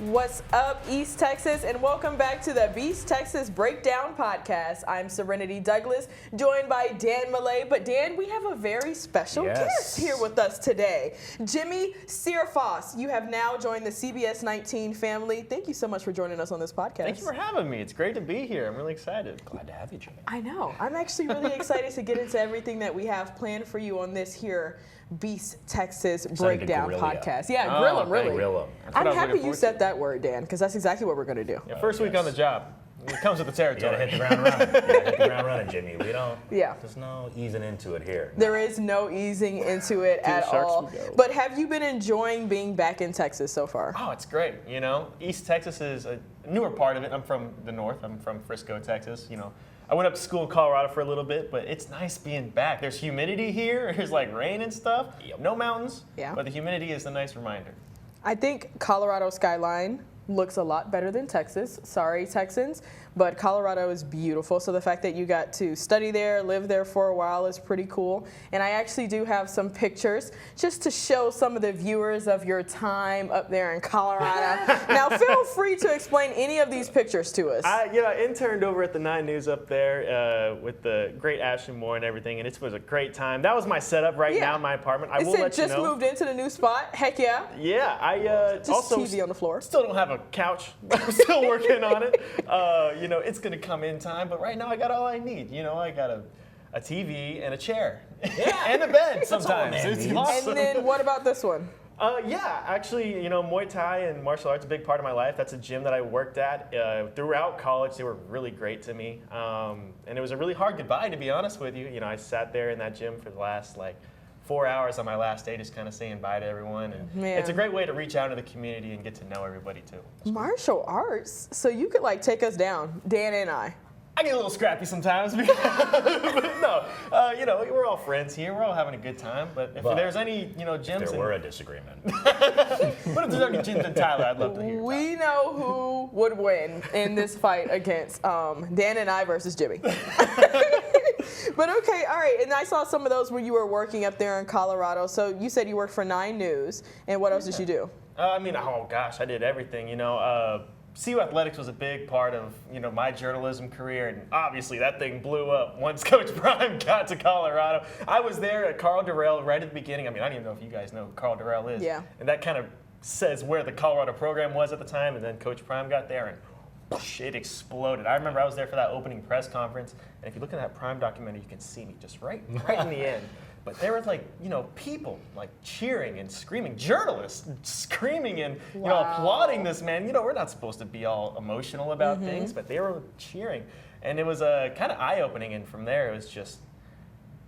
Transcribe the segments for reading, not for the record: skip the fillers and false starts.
What's up, East Texas, and welcome back to the East Texas Breakdown Podcast. I'm Serenity Douglas, joined by Dan Millay. But Dan, we have a very special guest here with us today. Jimmy Searfoss, you have now joined the CBS19 family. Thank you so much for joining us on this podcast. Thank you for having me. It's great to be here. I'm really excited. Glad to have you, Jimmy. I know. I'm actually really excited to get into everything that we have planned for you on this here Beast Texas Breakdown Podcast. Yeah, grill them, really. Grill 'em. I'm happy you said that word, Dan, because that's exactly what we're going to do. Yeah, first week on the job. It comes with the territory. You gotta hit the ground running. You gotta hit the ground running, Jimmy. We don't. Yeah. There's no easing into it here. There is no easing into it at all. But have you been enjoying being back in Texas so far? Oh, it's great. You know, East Texas is a newer part of it. I'm from the north. I'm from Frisco, Texas. You know, I went up to school in Colorado for a little bit, but it's nice being back. There's humidity here. There's like rain and stuff. Yep. No mountains. Yeah. But the humidity is a nice reminder. I think Colorado skyline looks a lot better than Texas. Sorry, Texans, but Colorado is beautiful. So the fact that you got to study there, live there for a while is pretty cool. And I actually do have some pictures just to show some of the viewers of your time up there in Colorado. Now, feel free to explain any of these pictures to us. I interned over at the 9 News up there with the great Ashley Moore and everything, and it was a great time. That was my setup now in my apartment. I will let you know. Just moved into the new spot. Heck yeah. Yeah, I Just also TV on the floor. Still don't have a couch. I'm still working on it. You know, it's gonna come in time, but right now I got all I need. You know, I got a TV and a chair and a bed sometimes. It's awesome. And then what about this one? Yeah, actually, you know, Muay Thai and martial arts is a big part of my life. That's a gym that I worked at throughout college. They were really great to me, and it was a really hard goodbye, to be honest with you. You know, I sat there in that gym for the last 4 hours on my last day, just kind of saying bye to everyone. And it's a great way to reach out to the community and get to know everybody too. Martial arts? So you could take us down, Dan and I. I get a little scrappy sometimes, but no, you know, we're all friends here. We're all having a good time. But if there's any, gyms, if there were a disagreement. But if there's any gyms in Tyler, I'd love to hear. We know who would win in this fight against Dan and I versus Jimmy. But okay, all right. And I saw some of those where you were working up there in Colorado. So you said you worked for 9 News, and what else did you do? Oh gosh, I did everything. CU Athletics was a big part of, my journalism career, and obviously that thing blew up once Coach Prime got to Colorado. I was there at Carl Durrell right at the beginning. I don't even know if you guys know who Carl Durrell is. Yeah. And that kind of says where the Colorado program was at the time, and then Coach Prime got there, and it exploded. I remember I was there for that opening press conference, and if you look at that Prime documentary, you can see me just right in the end. But there was people cheering and screaming, journalists screaming and applauding this man. We're not supposed to be all emotional about things, but they were cheering, and it was kind of eye-opening. And from there, it was just,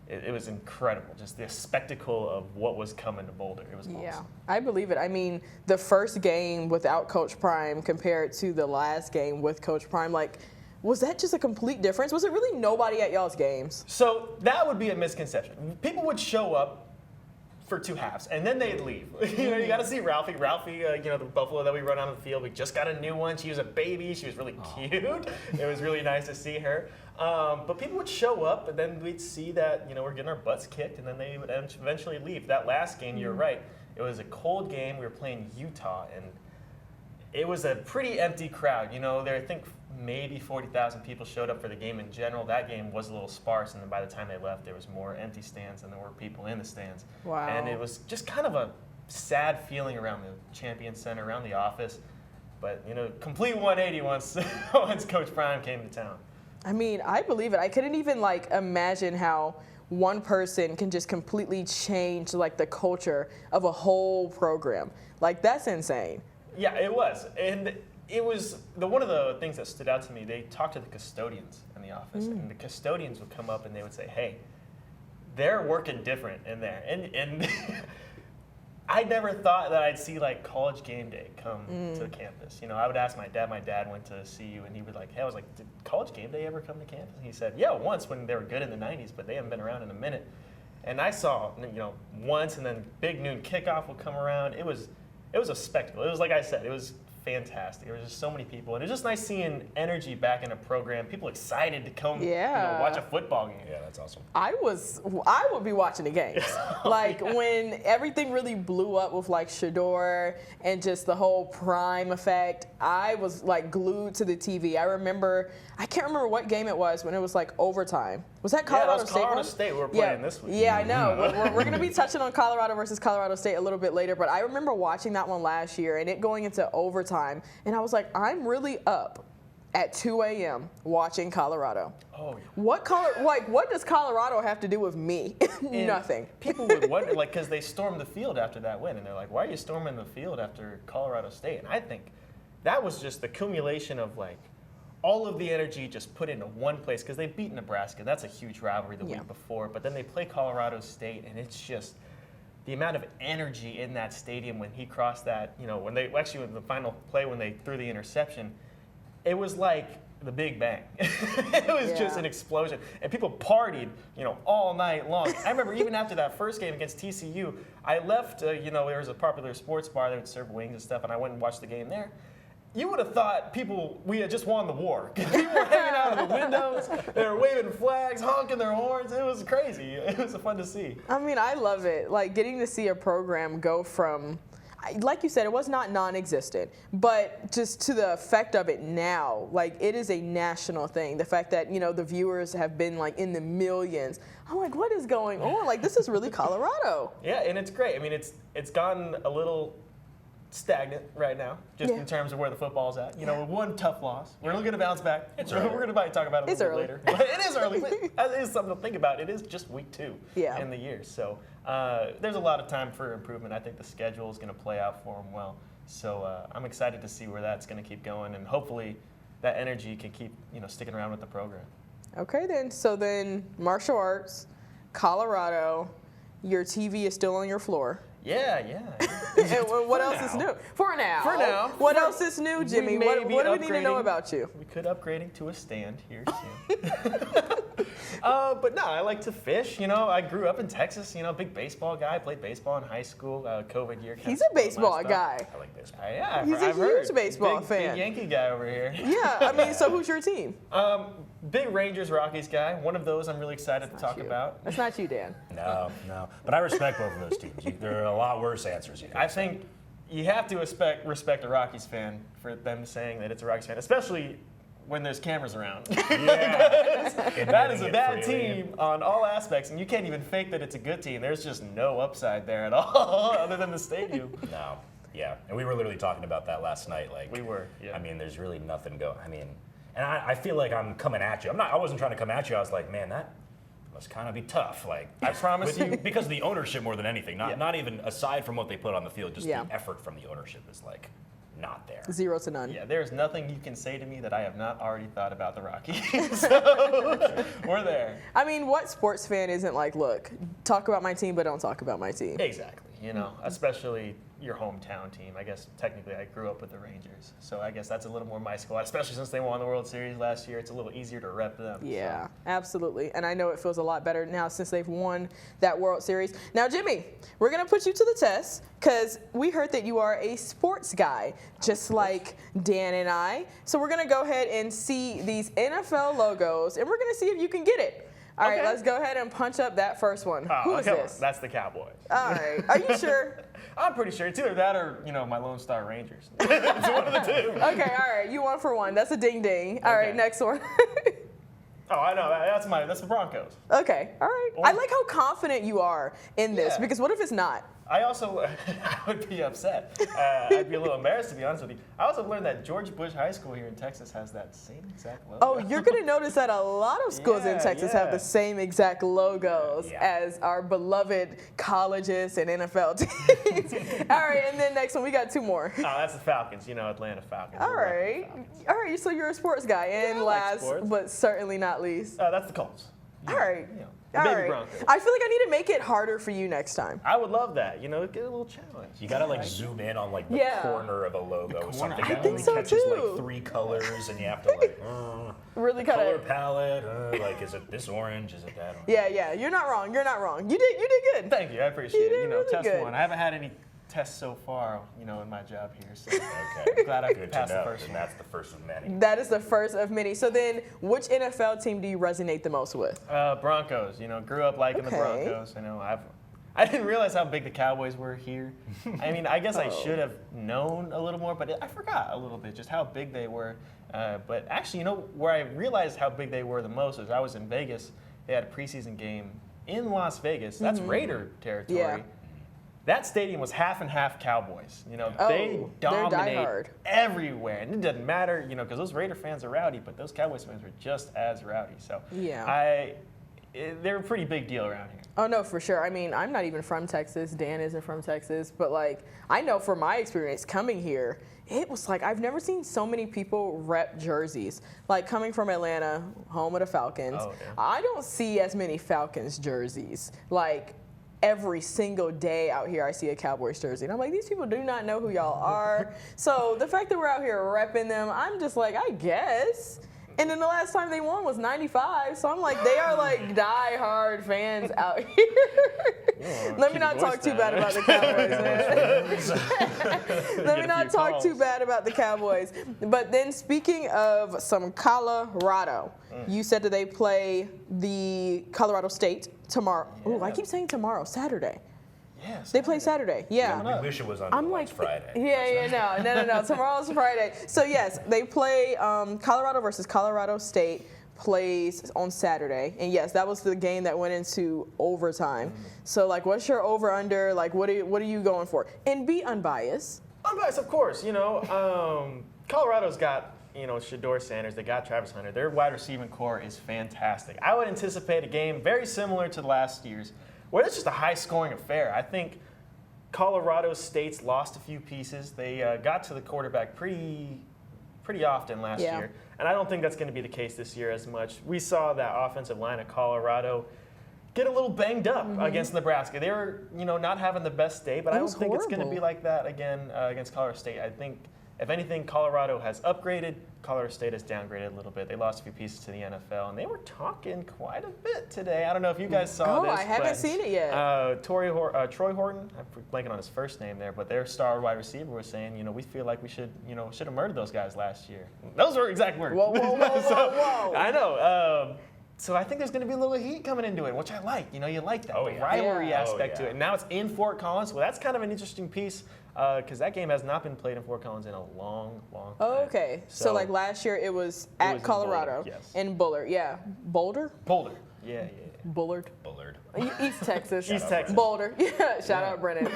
it was incredible. Just the spectacle of what was coming to Boulder. It was awesome. Yeah, I believe it. The first game without Coach Prime compared to the last game with Coach Prime, was that just a complete difference? Was it really nobody at y'all's games? So that would be a misconception. People would show up for 2 halves, and then they'd leave. You got to see Ralphie. Ralphie, the buffalo that we run on the field, we just got a new one. She was a baby. She was really cute. It was really nice to see her. But people would show up, and then we'd see that, we're getting our butts kicked, and then they would eventually leave. That last game, you're right. It was a cold game. We were playing Utah, and it was a pretty empty crowd. I think maybe 40,000 people showed up for the game in general. That game was a little sparse, and then by the time they left, there was more empty stands than there were people in the stands. Wow. And it was just kind of a sad feeling around the Champion Center, around the office. But, complete 180 once Coach Prime came to town. I believe it. I couldn't even imagine how one person can just completely change the culture of a whole program. That's insane. Yeah, it was. And it was one of the things that stood out to me. They talked to the custodians in the office, and the custodians would come up and they would say, "Hey, they're working different in there." And I never thought that I'd see college game day come to the campus. I would ask my dad. My dad went to CU, and he would hey, I was like, "Did college game day ever come to campus?" And he said, "Yeah, once when they were good in the '90s, but they haven't been around in a minute." And I saw, once, and then big noon kickoff would come around. It was a spectacle. It was, like I said, it was fantastic. There was just so many people, and it's just nice seeing energy back in a program. People excited to come, Yeah. watch a football game. Yeah, that's awesome. I would be watching the games. Like when everything really blew up with like Shador and just the whole Prime effect, I was like glued to the TV. I can't remember what game it was when it was like overtime. Was that Colorado that was State? Colorado one? State we were playing this week. Yeah, I know. We're going to be touching on Colorado versus Colorado State a little bit later, but I remember watching that one last year and it going into overtime, and I was like, I'm really up at 2 a.m. watching Colorado. Oh, yeah. What does Colorado have to do with me? And Nothing. People would wonder, like, because they stormed the field after that win, and they're like, why are you storming the field after Colorado State? And I think that was just the accumulation of, like, all of the energy just put into one place, because they beat Nebraska. That's a huge rivalry the week before, but then they play Colorado State, and it's just the amount of energy in that stadium when he crossed that, when they, actually in the final play when they threw the interception, it was like the Big Bang. It was just an explosion. And people partied, all night long. I remember even after that first game against TCU, I left, there was a popular sports bar that would serve wings and stuff, and I went and watched the game there. You would have thought we had just won the war. People were hanging out of the windows. They were waving flags, honking their horns. It was crazy. It was fun to see. I mean, I love it. Like getting to see a program go from, like you said, it was not non-existent, but just to the effect of it now, like it is a national thing. The fact that, the viewers have been like in the millions. I'm like, what is going on? Like, this is really Colorado. Yeah, and it's great. I mean, it's gotten a little stagnant right now, just in terms of where the football's at. With one tough loss. We're going to bounce back. We're going to probably talk about it a little bit later. But it is early. It is something to think about. It is just week 2 in the year. So there's a lot of time for improvement. I think the schedule is going to play out for them well. So I'm excited to see where that's going to keep going, and hopefully that energy can keep sticking around with the program. Okay, then. So then martial arts, Colorado, your TV is still on your floor. Yeah. And what else is new? For now. What else is new, Jimmy? What do we need to know about you? We could upgrading to a stand here soon. But no, I like to fish. I grew up in Texas. Big baseball guy. Played baseball in high school. COVID year. He's a baseball guy. I like baseball. Yeah, He's a huge baseball fan. Big Yankee guy over here. Yeah, I mean, so who's your team? Big Rangers Rockies guy. One of those I'm really excited to talk about. That's not you, Dan. No. But I respect both of those teams. There are a lot worse answers you could I say. think you have to respect a Rockies fan for them saying that it's a Rockies fan, especially when there's cameras around. Yeah. That is a bad team on all aspects, and you can't even fake that it's a good team. There's just no upside there at all, other than the stadium. No. Yeah. And we were literally talking about that last night. Like We were, yeah. I mean, there's really nothing going. I mean, and I feel like I'm coming at you. I wasn't trying to come at you. I was like, man, that must kind of be tough. Like I promise you. because of the ownership more than anything. Not even aside from what they put on the field, just the effort from the ownership is like not there. 0 to none. Yeah, there's nothing you can say to me that I have not already thought about the Rockies. So, we're there. I mean, what sports fan isn't like, look, talk about my team, but don't talk about my team? Exactly. Especially your hometown team. I guess technically I grew up with the Rangers, so I guess that's a little more my squad, especially since they won the World Series last year. It's a little easier to rep them. Yeah, absolutely. And I know it feels a lot better now since they've won that World Series. Now, Jimmy, we're going to put you to the test because we heard that you are a sports guy, just like Dan and I. So we're going to go ahead and see these NFL logos, and we're going to see if you can get it. All right, let's go ahead and punch up that first one. Who is this? That's the Cowboys. All right. Are you sure? I'm pretty sure. It's either that or, my Lone Star Rangers. It's one of the two. Okay, all right. You 1 for 1. That's a ding ding. All right, next one. Oh, I know. That's the Broncos. Okay, all right. I like how confident you are in this because what if it's not? I also I would be upset. I'd be a little embarrassed, to be honest with you. I also learned that George Bush High School here in Texas has that same exact logo. Oh, you're going to notice that a lot of schools in Texas have the same exact logos as our beloved colleges and NFL teams. All right, and then next one, we got 2 more. Oh, that's the Falcons. Atlanta Falcons. All right. So you're a sports guy. And last, but certainly not least. That's the Colts. All right. The baby Broncos. I feel like I need to make it harder for you next time. I would love that. Get a little challenge. You gotta zoom in on the corner of a logo. Something I that think only so catches too. 3 colors, and you have to really kind color of palette. Is it this orange? Is it that orange? Yeah. You're not wrong. You did good. Thank you. I appreciate it. really Test good. 1. I haven't had any test so far, in my job here. So Okay. glad I Good passed to the know. first And one. that's the first of many. That is the first of many. So then, which NFL team do you resonate the most with? Broncos. Grew up liking the Okay. Broncos. I didn't realize how big the Cowboys were here. I mean, I guess I should have known a little more, but I forgot a little bit just how big they were. But actually, where I realized how big they were the most was I was in Vegas. They had a preseason game in Las Vegas. That's Raider territory. Yeah. That stadium was half and half Cowboys. They they're dominate diehard. everywhere, and it doesn't matter, because those Raider fans are rowdy, but those Cowboys fans were just as rowdy. So Yeah. they're a pretty big deal around here. Oh, no, for sure. I mean, I'm not even from Texas. Dan isn't from Texas. But, I know from my experience coming here, it was I've never seen so many people rep jerseys. Coming from Atlanta, home of the Falcons, Oh, yeah. I don't see as many Falcons jerseys. Every single day out here, I see a Cowboys jersey. And I'm like, these people do not know who y'all are. So the fact that we're out here repping them, I'm just I guess. And then the last time they won was 95. So I'm they are die-hard fans out here. Let me not talk too bad about the Cowboys, man. Let me not talk too bad about the Cowboys. But then speaking of some Colorado, you said that they play the Colorado State tomorrow. Oh, I keep saying tomorrow, Saturday. Yes. They play Saturday, yeah. We wish it was on Friday. No. Tomorrow's Friday. So yes, they play Colorado versus Colorado State plays on Saturday, and yes, that was the game that went into overtime. So what's your over under? What are you going for? And be unbiased. Unbiased, of course. Colorado's got Shador Sanders. They got Travis Hunter. Their wide receiving core is fantastic. I would anticipate a game very similar to last year's, where it's just a high-scoring affair. I think Colorado State's lost a few pieces. They got to the quarterback pretty often last year, and I don't think that's going to be the case this year as much. We saw that offensive line of Colorado get a little banged up against Nebraska. They were, not having the best day, but I don't think it's going to be like that again against Colorado State. I think, if anything, Colorado has upgraded. Colorado State has downgraded a little bit. They lost a few pieces to the NFL, and they were talking quite a bit today. I don't know if you guys saw this. Oh, I haven't seen it yet. Troy Horton, I'm blanking on his first name there, but their star wide receiver was saying, we feel like we should have murdered those guys last year. Those were exact words. Whoa. I know. So I think there's going to be a little heat coming into it, which I like. You like that, the rivalry aspect to it. And now it's in Fort Collins. Well, that's kind of an interesting piece because that game has not been played in Fort Collins in a long time. Oh, okay. So last year it was at Colorado. Boulder, yes. In Bullard. Yeah. Boulder? Boulder. Yeah. Bullard. East Texas. East Texas. Boulder. Yeah. Shout out Brennan.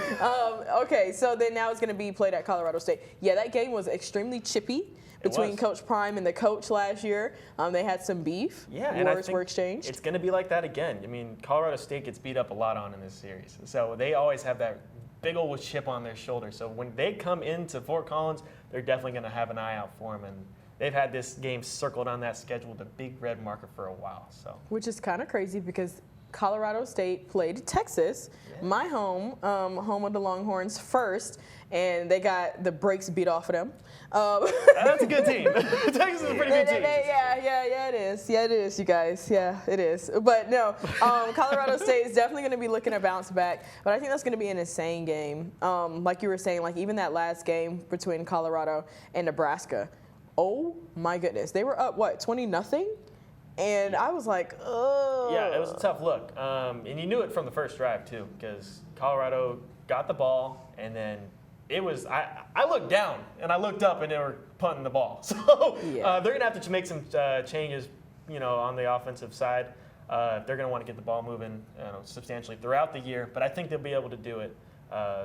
Okay. So then now it's going to be played at Colorado State. Yeah, that game was extremely chippy between Coach Prime and the coach last year. They had some beef. Yeah, and I words think were exchanged. It's going to be like that again. I mean, Colorado State gets beat up a lot on in this series. So they always have that big old chip on their shoulder. So when they come into Fort Collins, they're definitely going to have an eye out for them. And they've had this game circled on that schedule with a big red marker for a while. So, which is kind of crazy because Colorado State played Texas, my home of the Longhorns first, and they got the brakes beat off of them. That's a good team. Texas is a pretty good team. Yeah, it is. Yeah, it is, you guys. Yeah, it is. But no, Colorado State is definitely going to be looking to bounce back. But I think that's going to be an insane game. Like you were saying, even that last game between Colorado and Nebraska. Oh my goodness, they were up 20-0. And I was like, oh. Yeah, it was a tough look. And you knew it from the first drive, too, because Colorado got the ball, and then it was, I looked down, and I looked up, and they were punting the ball. So they're going to have to make some changes, on the offensive side. They're going to want to get the ball moving substantially throughout the year, but I think they'll be able to do it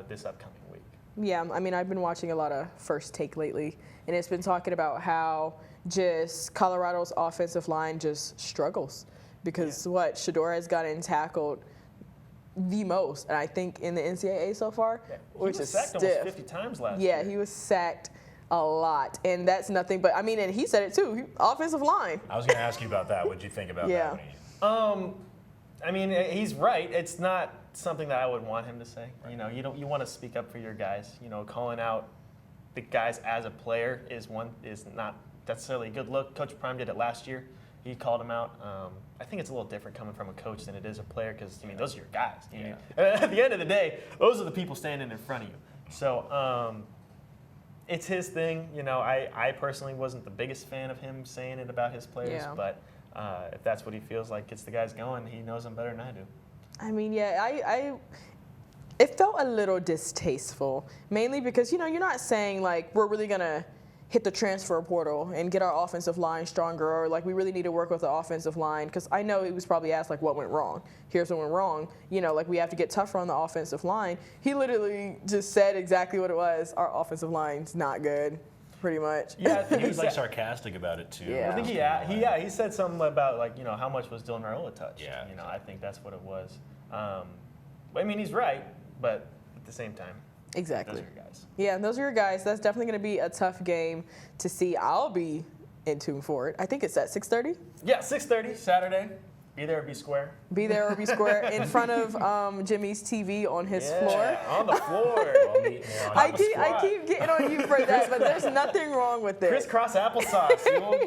this upcoming week. Yeah, I mean, I've been watching a lot of First Take lately, and it's been talking about how just Colorado's offensive line just struggles because Shador has gotten tackled the most, and I think in the NCAA so far, which is sacked stiff. almost 50 times last year. Yeah, he was sacked a lot, and that's nothing but, I mean, and he said it too, offensive line. I was going to ask you about that. What did you think about that? I mean, he's right. It's not something that I would want him to say. You want to speak up for your guys. Calling out the guys as a player is not necessarily a good look. Coach Prime did it last year. He called him out. I think it's a little different coming from a coach than it is a player because, those are your guys. At the end of the day, those are the people standing in front of you. So it's his thing. You know, I personally wasn't the biggest fan of him saying it about his players, but if that's what he feels like gets the guys going, he knows them better than I do. I mean, yeah, it felt a little distasteful, mainly because, you know, you're not saying, like, we're really going to hit the transfer portal and get our offensive line stronger, or, like, we really need to work with the offensive line, because I know he was probably asked, like, what went wrong? Here's what went wrong. You know, like, we have to get tougher on the offensive line. He literally just said exactly what it was. Our offensive line's not good, pretty much. Yeah, I think He was like sarcastic about it too. Yeah. I think he said something about, like, you know, how much was Dylan Raiola touched. Yeah. You know, I think that's what it was. I mean, he's right, but at the same time, Exactly. those are your guys. Yeah, those are your guys. That's definitely going to be a tough game to see. I'll be in tune for it. I think it's at 6:30. Yeah, 6:30 Saturday. Be there or be square. Be there or be square in front of Jimmy's TV on his floor. On the floor. I keep getting on you for that, but there's nothing wrong with it. Crisscross applesauce. We'll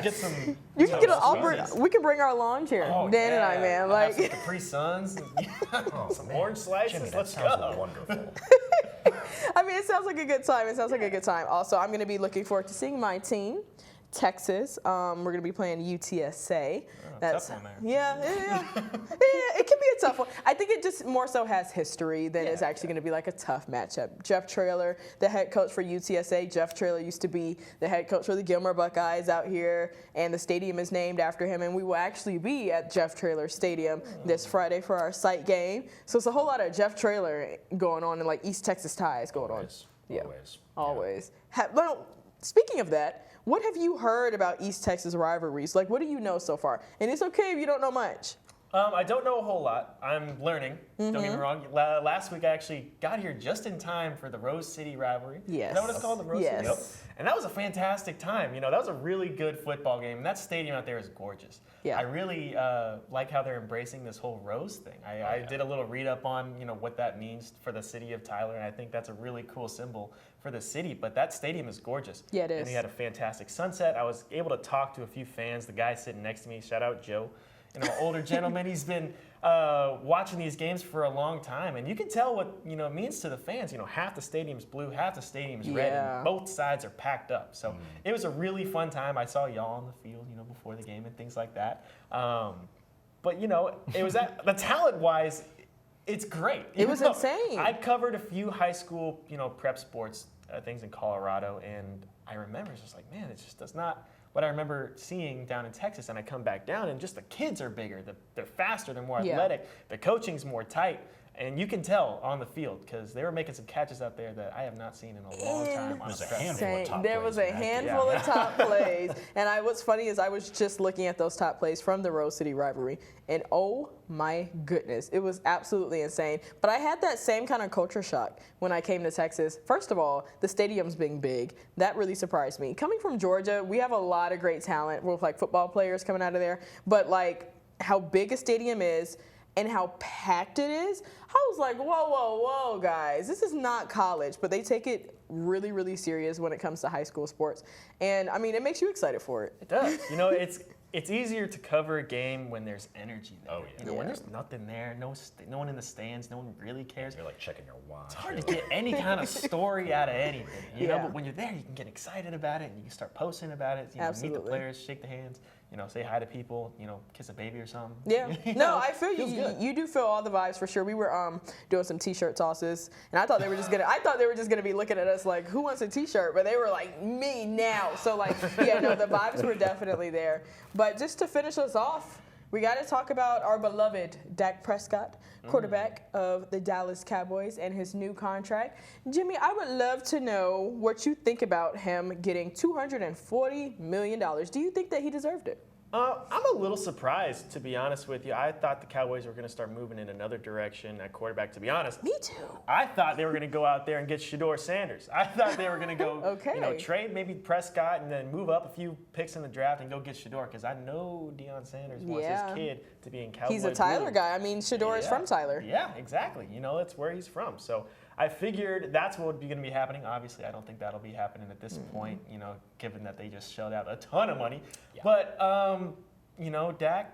get some. You can get an sweeties. awkward. We can bring our lawn chair, Oh, Dan and I, man. I'll have some Like, Capri Suns. Some orange Jimmy, slices. that Let's sounds go. wonderful. I mean, it sounds like a good time. It sounds like a good time. Also, I'm going to be looking forward to seeing my team, Texas. We're going to be playing UTSA. Tough one there. Yeah, it can be a tough one. I think it just more so has history than it's actually going to be like a tough matchup. Jeff Traylor, the head coach for UTSA. Jeff Traylor used to be the head coach for the Gilmer Buckeyes out here, and the stadium is named after him. And we will actually be at Jeff Traylor Stadium this Friday for our site game. So it's a whole lot of Jeff Traylor going on and like East Texas ties going on. Always. Well, speaking of that, what have you heard about East Texas rivalries? Like, what do you know so far? And it's okay if you don't know much. I don't know a whole lot. I'm learning. Don't get me wrong. Last week I actually got here just in time for the Rose City rivalry. Yes. Is that what it's called? The Rose City? Yes. And that was a fantastic time. You know, that was a really good football game. And that stadium out there is gorgeous. Yeah. I really like how they're embracing this whole Rose thing. I did a little read up on, you know, what that means for the city of Tyler, and I think that's a really cool symbol for the city. But that stadium is gorgeous. Yeah, it is. And they had a fantastic sunset. I was able to talk to a few fans. The guy sitting next to me, shout out Joe. You know, older gentleman. He's been watching these games for a long time, and you can tell what, you know, it means to the fans. You know, half the stadium's blue, half the stadium's red, Yeah. and both sides are packed up. So it was a really fun time. I saw y'all on the field, you know, before the game and things like that. But you know, it was the talent-wise, it's great. It was insane. I covered a few high school, you know, prep sports things in Colorado, and I remember it's just like, man, it just does not. What I remember seeing down in Texas, and I come back down, and just the kids are bigger, they're faster, they're more athletic, the coaching's more tight, and you can tell on the field because they were making some catches out there that I have not seen in a long time. There's a handful of top There plays was in a that game. handful of top plays. And what's funny is I was just looking at those top plays from the Rose City rivalry, and oh my goodness, it was absolutely insane. But I had that same kind of culture shock when I came to Texas. First of all, the stadium's being big. That really surprised me. Coming from Georgia, we have a lot of great talent with like football players coming out of there. But like how big a stadium is and how packed it is, I was like, whoa, guys, this is not college, but they take it really, really serious when it comes to high school sports. And I mean, it makes you excited for it. It does. You know, it's easier to cover a game when there's energy there. Oh, yeah. You know, when there's nothing there, no one in the stands, no one really cares. You're like checking your watch. It's hard to get any kind of story out of anything, you know. Yeah. But when you're there, you can get excited about it, and you can start posting about it. You know, meet Absolutely. the players, shake the hands, you know, say hi to people, you know, kiss a baby or something. Yeah. You No, know, I feel feels you. good. You do feel all the vibes for sure. We were doing some T-shirt tosses, and I thought they were just gonna be looking at us like, who wants a T-shirt? But they were like, me now. So like, yeah, no, the vibes were definitely there. But just to finish us off, we got to talk about our beloved Dak Prescott, quarterback of the Dallas Cowboys, and his new contract. Jimmy, I would love to know what you think about him getting $240 million. Do you think that he deserved it? I'm a little surprised, to be honest with you. I thought the Cowboys were going to start moving in another direction at quarterback, to be honest. Me too. I thought they were going to go out there and get Shedeur Sanders. I thought they were going to go, you know, Okay. trade maybe Prescott and then move up a few picks in the draft and go get Shedeur, because I know Deion Sanders wants Yeah. his kid to be in Cowboy He's a Tyler blue. guy. I mean, Shedeur is from Tyler. Yeah, exactly. You know, that's where he's from. So I figured that's what would be going to be happening. Obviously, I don't think that'll be happening at this point, you know, given that they just shelled out a ton of money. Yeah. But, you know, Dak,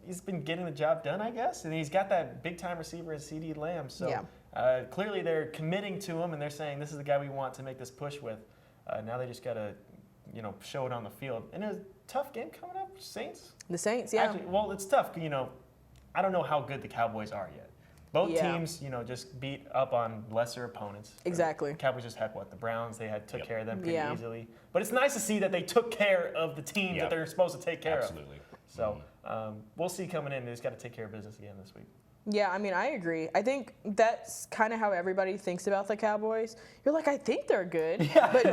he's been getting the job done, I guess. And he's got that big-time receiver in CD Lamb. So Yeah. Clearly, they're committing to him, and they're saying this is the guy we want to make this push with. Now they just got to, show it on the field. And a tough game coming up, Saints. The Saints, yeah. Actually, well, it's tough. I don't know how good the Cowboys are yet. Both Yeah. teams, just beat up on lesser opponents. Exactly. The Cowboys just had the Browns. They took care of them pretty Yeah. easily. But it's nice to see that they took care of the team that they're supposed to take care Absolutely. of. So we'll see coming in. They just got to take care of business again this week. Yeah, I mean, I agree. I think that's kind of how everybody thinks about the Cowboys. You're like, I think they're good, but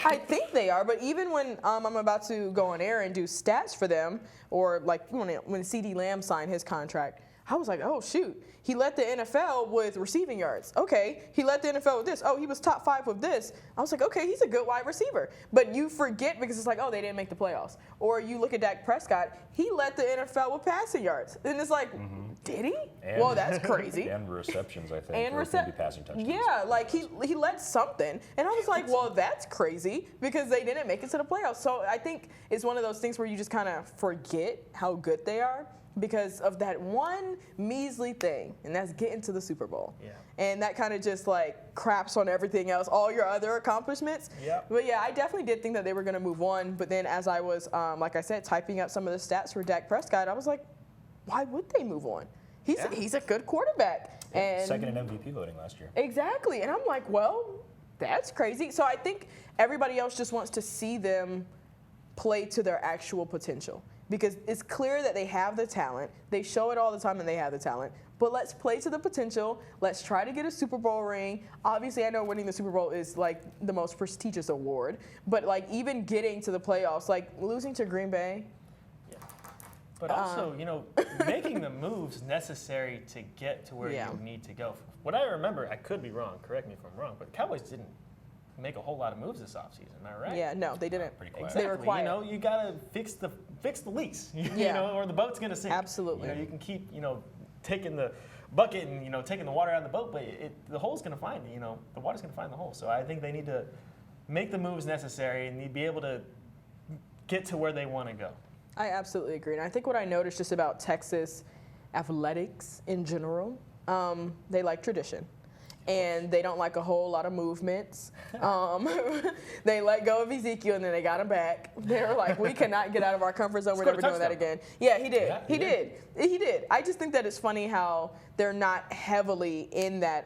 I think they are. But even when I'm about to go on air and do stats for them, or like when C.D. Lamb signed his contract, I was like, oh, shoot. He led the NFL with receiving yards. Okay. He led the NFL with this. Oh, he was top 5 with this. I was like, okay, he's a good wide receiver. But you forget because it's like, oh, they didn't make the playoffs. Or you look at Dak Prescott. He led the NFL with passing yards. And it's like, did he? Well, that's crazy. And receptions, I think. And or maybe passing touchdowns. Yeah, like he led something. And I was like, well, that's crazy because they didn't make it to the playoffs. So I think it's one of those things where you just kind of forget how good they are because of that one measly thing, and that's getting to the Super Bowl. Yeah. And that kind of just like craps on everything else, all your other accomplishments. Yep. But yeah, I definitely did think that they were going to move on. But then as I was, like I said, typing up some of the stats for Dak Prescott, I was like, why would they move on? He's a good quarterback. And Second in MVP voting last year. Exactly. And I'm like, well, that's crazy. So I think everybody else just wants to see them play to their actual potential. Because it's clear that they have the talent. They show it all the time and they have the talent. But let's play to the potential. Let's try to get a Super Bowl ring. Obviously, I know winning the Super Bowl is like the most prestigious award. But like even getting to the playoffs, like losing to Green Bay. But also, making the moves necessary to get to where you need to go. What I remember, I could be wrong, correct me if I'm wrong, but the Cowboys didn't make a whole lot of moves this offseason, am I right? Yeah, no, they didn't. Pretty quiet. Exactly. They were quiet. You got to fix the leaks, or the boat's going to sink. Absolutely. You can keep, taking the bucket and, taking the water out of the boat, but the hole's going to find it, the water's going to find the hole. So I think they need to make the moves necessary and be able to get to where they want to go. I absolutely agree. And I think what I noticed just about Texas athletics in general, they like tradition. And they don't like a whole lot of movements. They let go of Ezekiel and then they got him back. They were like, we cannot get out of our comfort zone. We're never doing that again. Yeah, he did. Yeah, he did. I just think that it's funny how they're not heavily in that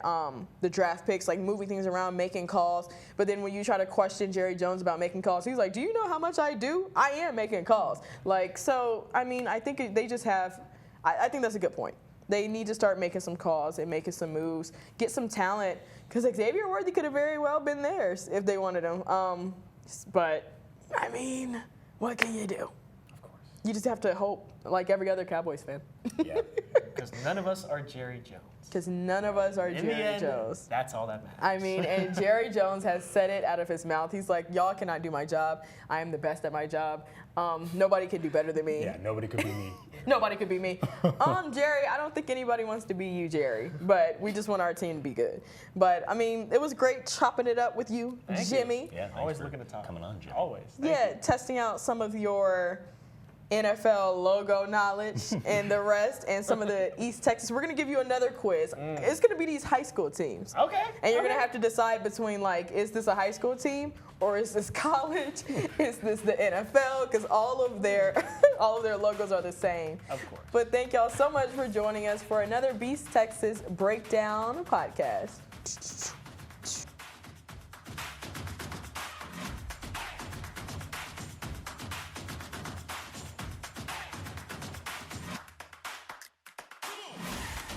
the draft picks, like moving things around, making calls. But then when you try to question Jerry Jones about making calls, he's like, do you know how much I do? I am making calls. Like, so, I mean, I think they just have, I think that's a good point. They need to start making some calls and making some moves, get some talent, because Xavier Worthy could have very well been theirs if they wanted him. But, I mean, what can you do? Of course. You just have to hope, like every other Cowboys fan. Yeah. Because none of us are Jerry Jones. Because none of us are In Jerry the end, Jones. that's all that matters. I mean, and Jerry Jones has said it out of his mouth. He's like, y'all cannot do my job. I am the best at my job. Nobody can do better than me. Yeah, nobody could be me. Nobody could be me. Jerry, I don't think anybody wants to be you, Jerry. But we just want our team to be good. But, I mean, it was great chopping it up with you, Thank Jimmy. you. Yeah, thanks Always for looking to talk. coming on, Jim. Always. Thank Yeah, you. testing out some of your NFL logo knowledge and the rest, and some of the East Texas. We're going to give you another quiz. It's going to be these high school teams. Okay. And you're going to have to decide between, like, is this a high school team or is this college? Is this the NFL? Because all of their logos are the same. Of course. But thank y'all so much for joining us for another Beast Texas Breakdown podcast.